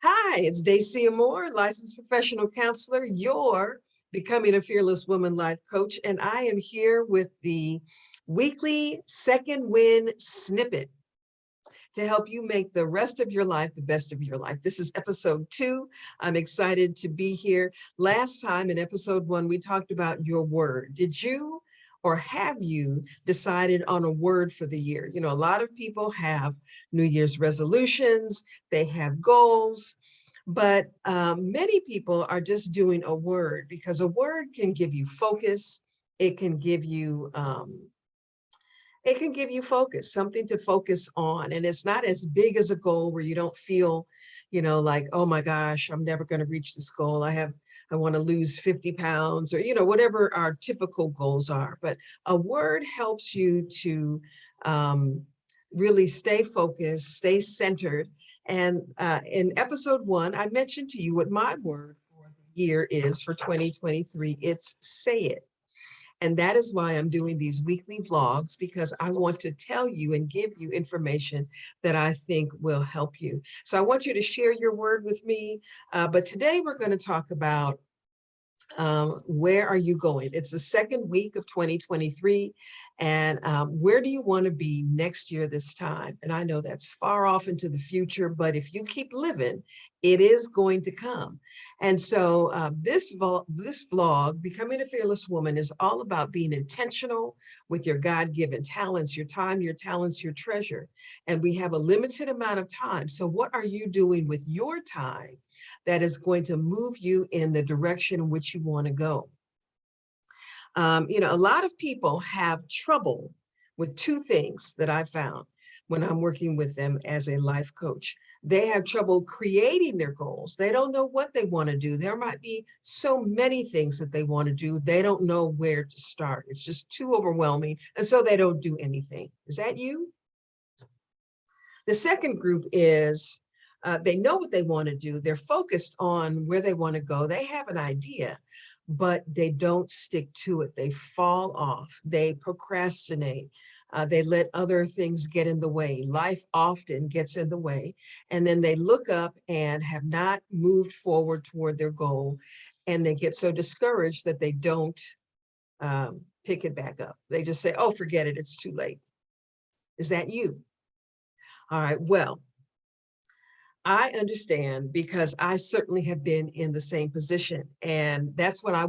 Hi, it's Dacia Moore, licensed professional counselor, your Becoming a Fearless Woman life coach, and I am here with the weekly second win snippet to help you make the rest of your life the best of your life. This is episode 2. I'm excited to be here. Last time in episode 1, we talked about your word. Did you or have you decided on a word for the year? You know, a lot of people have New Year's resolutions, they have goals, but many people are just doing a word because a word can give you focus. It can give you focus, something to focus on. And it's not as big as a goal where you don't feel, like, oh my gosh, I'm never going to reach this goal. I want to lose 50 pounds or, whatever our typical goals are. But a word helps you to really stay focused, stay centered. And in episode 1, I mentioned to you what my word for the year is for 2023. It's say it. And that is why I'm doing these weekly vlogs, because I want to tell you and give you information that I think will help you. So I want you to share your word with me. But today we're going to talk about where are you going? It's the second week of 2023. And where do you want to be next year this time? And I know that's far off into the future, but if you keep living, it is going to come. And so this vlog, Becoming a Fearless Woman, is all about being intentional with your God-given talents, your time, your talents, your treasure. And we have a limited amount of time. So what are you doing with your time that is going to move you in the direction in which you want to go? A lot of people have trouble with two things that I found when I'm working with them as a life coach. They have trouble creating their goals. They don't know what they want to do. There might be so many things that they want to do. They don't know where to start. It's just too overwhelming. And so they don't do anything. Is that you? The second group is they know what they want to do. They're focused on where they want to go. They have an idea, but they don't stick to it. They fall off. They procrastinate. They let other things get in the way. Life often gets in the way. And then they look up and have not moved forward toward their goal. And they get so discouraged that they don't pick it back up. They just say, oh, forget it. It's too late. Is that you? All right. Well, I understand because I certainly have been in the same position, and that's why I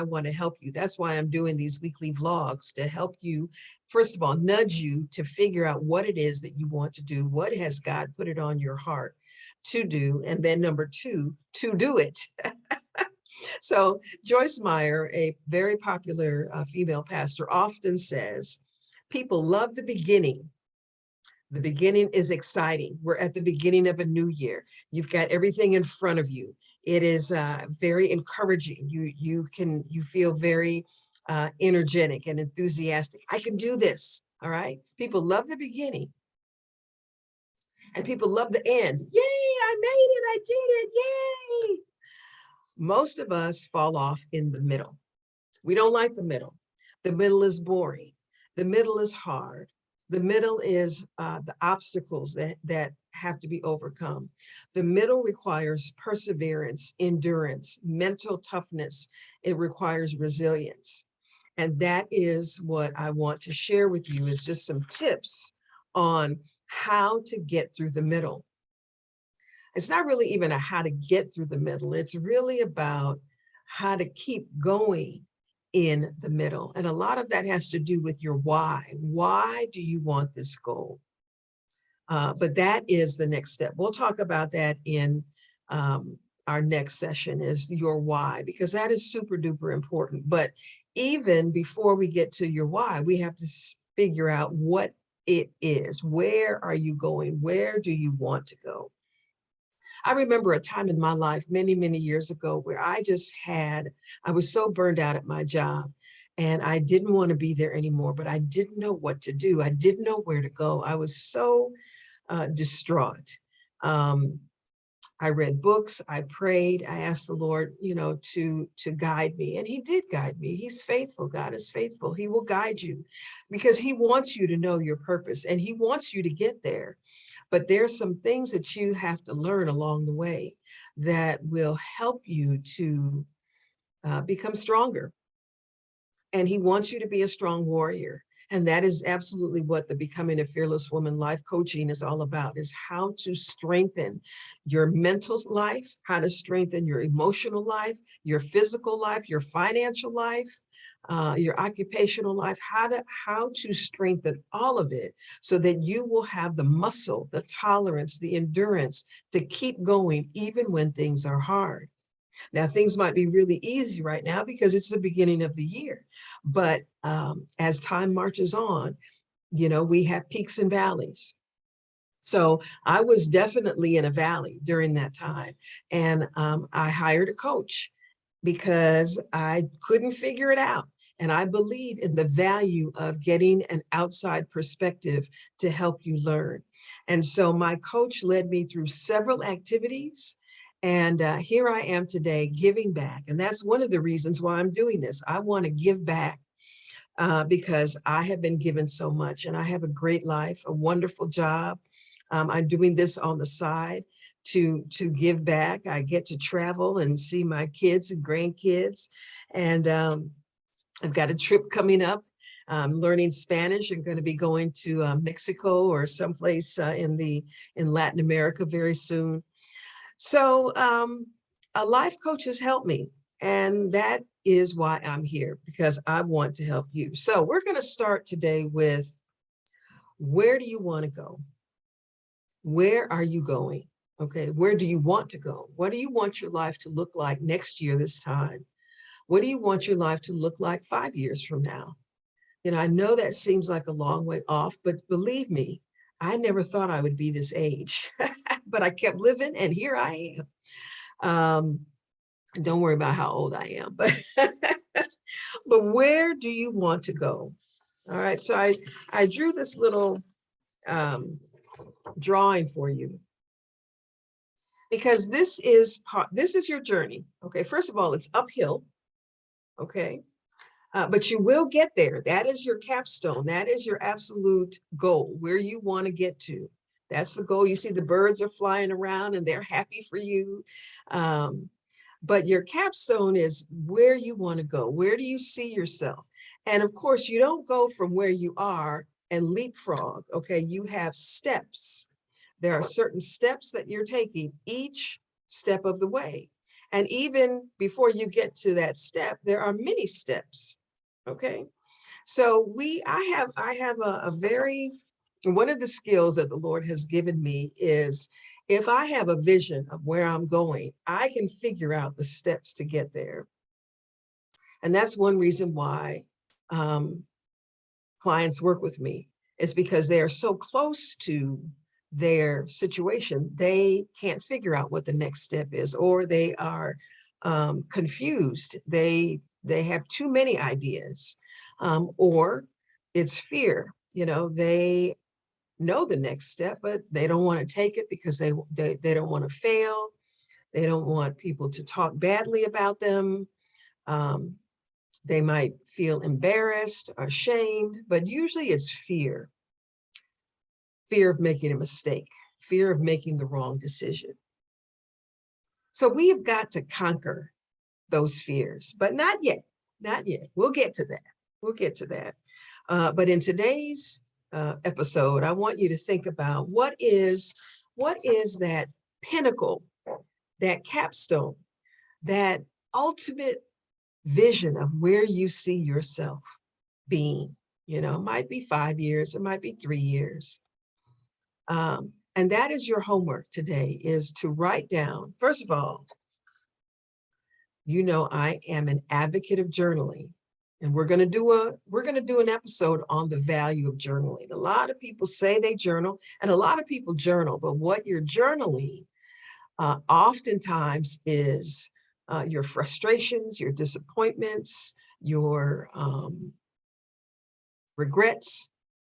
want to help you. That's why I'm doing these weekly vlogs, to help you, first of all, nudge you to figure out what it is that you want to do. What has God put it on your heart to do? And then number 2, to do it. So Joyce Meyer, a very popular female pastor, often says, people love the beginning. The beginning is exciting. We're at the beginning of a new year. You've got everything in front of you. It is very encouraging. You feel very energetic and enthusiastic. I can do this. All right. People love the beginning, and people love the end. Yay! I made it. I did it. Yay! Most of us fall off in the middle. We don't like the middle. The middle is boring. The middle is hard. The middle is the obstacles that have to be overcome. The middle requires perseverance, endurance, mental toughness. It requires resilience. And that is what I want to share with you, is just some tips on how to get through the middle. It's not really even a how to get through the middle. It's really about how to keep going in the middle. And a lot of that has to do with your why. Why do you want this goal? But that is the next step. We'll talk about that in our next session, is your why, because that is super duper important. But even before we get to your why, we have to figure out what it is. Where are you going? Where do you want to go? I remember a time in my life many, many years ago where I was so burned out at my job, and I didn't want to be there anymore, but I didn't know what to do. I didn't know where to go. I was so distraught. I read books, I prayed, I asked the Lord, to guide me. And he did guide me. He's faithful. God is faithful. He will guide you because he wants you to know your purpose, and he wants you to get there. But there's some things that you have to learn along the way that will help you to become stronger. And he wants you to be a strong warrior. And that is absolutely what the Becoming a Fearless Woman life coaching is all about, is how to strengthen your mental life, how to strengthen your emotional life, your physical life, your financial life, your occupational life, how to strengthen all of it so that you will have the muscle, the tolerance, the endurance to keep going even when things are hard. Now, things might be really easy right now because it's the beginning of the year. But as time marches on, we have peaks and valleys. So I was definitely in a valley during that time. And I hired a coach because I couldn't figure it out. And I believe in the value of getting an outside perspective to help you learn. And so my coach led me through several activities. And here I am today giving back. And that's one of the reasons why I'm doing this. I want to give back because I have been given so much and I have a great life, a wonderful job. I'm doing this on the side to give back. I get to travel and see my kids and grandkids. And I've got a trip coming up. I'm learning Spanish. I'm going to be going to Mexico or someplace in Latin America very soon. So a life coach has helped me, and that is why I'm here, because I want to help you. So we're going to start today with, where do you want to go? Where are you going? Okay, where do you want to go? What do you want your life to look like next year this time? What do you want your life to look like 5 years from now? I know that seems like a long way off, but believe me, I never thought I would be this age, but I kept living and here I am. Don't worry about how old I am, but but where do you want to go? All right, so I drew this little drawing for you because this is your journey. Okay, first of all, it's uphill. Okay, but you will get there. That is your capstone. That is your absolute goal, where you want to get to. That's the goal. You see the birds are flying around and they're happy for you. But your capstone is where you want to go. Where do you see yourself? And of course, you don't go from where you are and leapfrog. Okay, you have steps. There are certain steps that you're taking each step of the way. And even before you get to that step, there are many steps. Okay, so I have a very, one of the skills that the Lord has given me is, if I have a vision of where I'm going, I can figure out the steps to get there. And that's one reason why clients work with me, is because they are so close to their situation, they can't figure out what the next step is, or they are confused. They have too many ideas, or it's fear. They know the next step, but they don't want to take it because they don't want to fail. They don't want people to talk badly about them. They might feel embarrassed or ashamed, but usually it's fear. Fear of making a mistake, fear of making the wrong decision. So we have got to conquer those fears, but not yet, not yet. We'll get to that. We'll get to that. But in today's episode, I want you to think about what is that pinnacle, that capstone, that ultimate vision of where you see yourself being. It might be 5 years, it might be 3 years. And that is your homework today, is to write down, first of all, I am an advocate of journaling. And we're going to do an episode on the value of journaling. A lot of people say they journal, and a lot of people journal, but what you're journaling oftentimes is your frustrations, your disappointments, your regrets.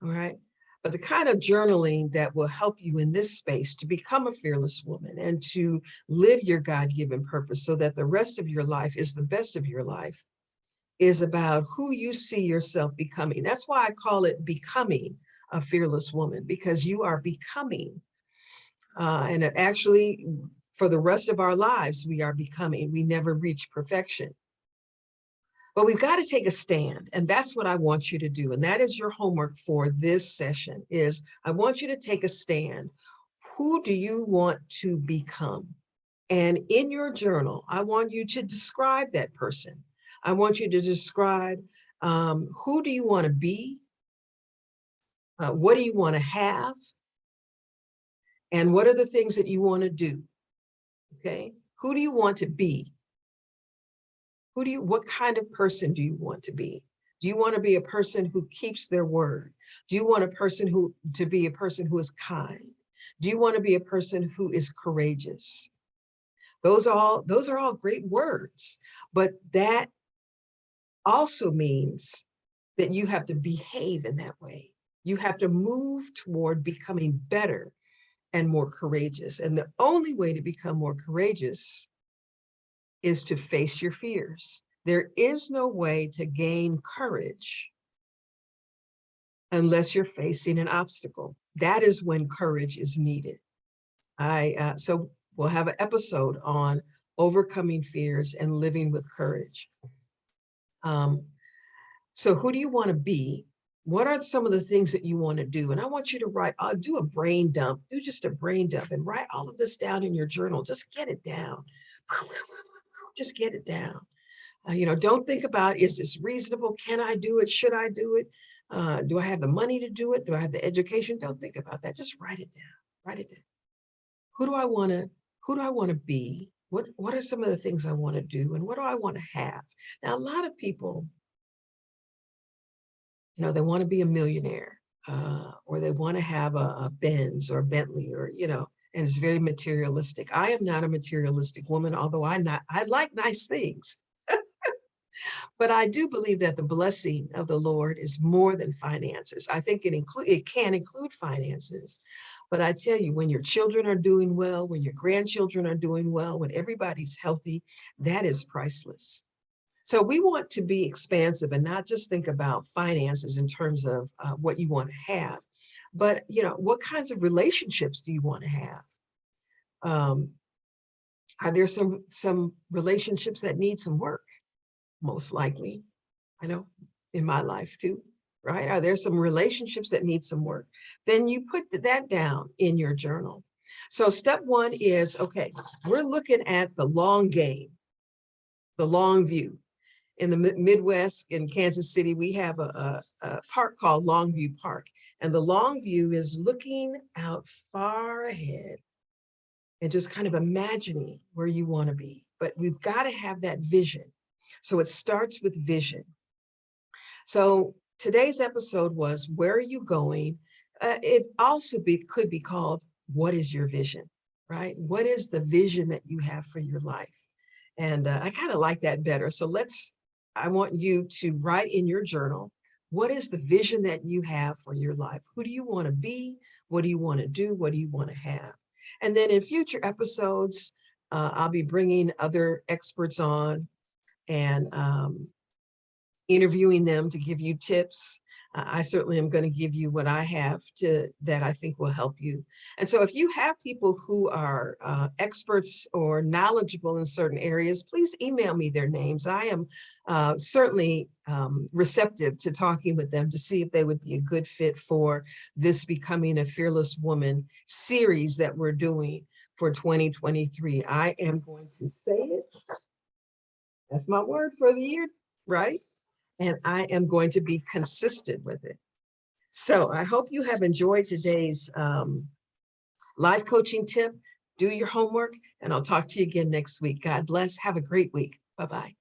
All right. But the kind of journaling that will help you in this space to become a fearless woman and to live your God-given purpose so that the rest of your life is the best of your life, is about who you see yourself becoming. That's why I call it becoming a fearless woman, because you are becoming And actually, for the rest of our lives, we are becoming, we never reach perfection. But we've got to take a stand. And that's what I want you to do. And that is your homework for this session is I want you to take a stand. Who do you want to become? And in your journal, I want you to describe that person. I want you to describe who do you want to be? What do you want to have? And what are the things that you want to do? Okay. Who do you want to be? What kind of person do you want to be? Do you want to be a person who keeps their word? Do you want to be a person who is kind? Do you want to be a person who is courageous? Those are all great words, but that also means that you have to behave in that way. You have to move toward becoming better and more courageous. And the only way to become more courageous is to face your fears. There is no way to gain courage unless you're facing an obstacle. That is when courage is needed. So we'll have an episode on overcoming fears and living with courage. So who do you want to be? What are some of the things that you want to do? And I want you to write, do a brain dump, do just a brain dump and write all of this down in your journal. Just get it down. Just get it down. Don't think about, is this reasonable? Can I do it? Should I do it? Do I have the money to do it? Do I have the education? Don't think about that. Just write it down. Write it down. Who do I want to be? What are some of the things I want to do? And what do I want to have? Now, a lot of people, they want to be a millionaire, or they want to have a Benz or Bentley, or, and it's very materialistic. I am not a materialistic woman, although I like nice things. But I do believe that the blessing of the Lord is more than finances. I think it can include finances. But I tell you, when your children are doing well, when your grandchildren are doing well, when everybody's healthy, that is priceless. So we want to be expansive and not just think about finances in terms of what you want to have, but what kinds of relationships do you want to have? Are there some relationships that need some work? Most likely, I know in my life too, right? Are there some relationships that need some work? Then you put that down in your journal. So step one is, okay, we're looking at the long game, the long view. In the Midwest, in Kansas City, we have a park called Longview Park. And the long view is looking out far ahead and just kind of imagining where you want to be. But we've got to have that vision. So it starts with vision. So today's episode was, where are you going? It also could be called, what is your vision, right? What is the vision that you have for your life? And I kind of like that better. So I want you to write in your journal, what is the vision that you have for your life? Who do you want to be? What do you want to do? What do you want to have? And then in future episodes, I'll be bringing other experts on and interviewing them to give you tips. I certainly am going to give you what I have that I think will help you. And so if you have people who are experts or knowledgeable in certain areas, please email me their names. I am certainly receptive to talking with them to see if they would be a good fit for this Becoming a Fearless Woman series that we're doing for 2023. I am going to say it. That's my word for the year, right? And I am going to be consistent with it. So I hope you have enjoyed today's life coaching tip. Do your homework, and I'll talk to you again next week. God bless. Have a great week. Bye-bye.